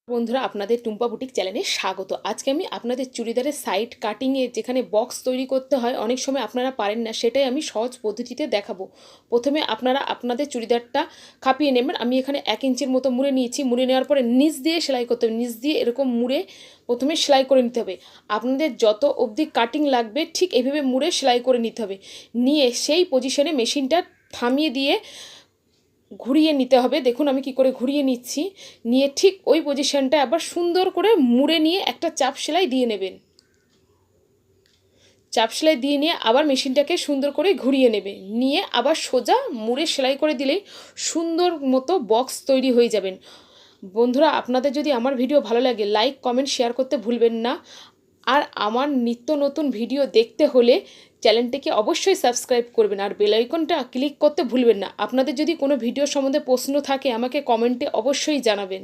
বন্ধুরা আপনাদের টুম্পা বুটিক চ্যানেলে স্বাগত। আজকে আমি আপনাদের চুড়িদারের সাইড কাটিংয়ে যেখানে বক্স তৈরি করতে হয়, অনেক সময় আপনারা পারেন না, সেটাই আমি সহজ পদ্ধতিতে দেখাবো। প্রথমে আপনারা আপনাদের চুড়িদারটা খাপিয়ে নেবেন। আমি এখানে 1 ইঞ্চির মতো মুড়ে নিয়েছি। মুড়ে নেওয়ার পরে নিচ দিয়ে সেলাই করতে হবে। নিচ দিয়ে এরকম মুড়ে প্রথমে সেলাই করে নিতে হবে। আপনাদের যত অবধি কাটিং লাগবে ঠিক এইভাবে মুড়ে সেলাই করে নিতে হবে। নিয়ে সেই পজিশনে মেশিনটা থামিয়ে দিয়ে ঘুরিয়ে নিতে হবে। দেখুন আমি কি করে ঘুরিয়ে নিচ্ছি। নিয়ে ঠিক ওই পজিশনটা আবার সুন্দর করে মুড়ে নিয়ে একটা চাপ সেলাই দিয়ে নেবেন। চাপ সেলাই দিয়ে নিয়ে আবার মেশিনটাকে সুন্দর করে ঘুরিয়ে নেবে। নিয়ে আবার সোজা মুড়ে সেলাই করে দিলেই সুন্দর মতো বক্স তৈরি হয়ে যাবেন। বন্ধুরা আপনাদের যদি আমার ভিডিও ভালো লাগে লাইক কমেন্ট শেয়ার করতে ভুলবেন না। আর আমার নিত্য নতুন ভিডিও দেখতে হলে চ্যানেলটিকে অবশ্যই সাবস্ক্রাইব করবেন আর বেল আইকনটা ক্লিক করতে ভুলবেন না। আপনাদের যদি কোনো ভিডিও সম্বন্ধে প্রশ্ন থাকে আমাকে কমেন্টে অবশ্যই জানাবেন।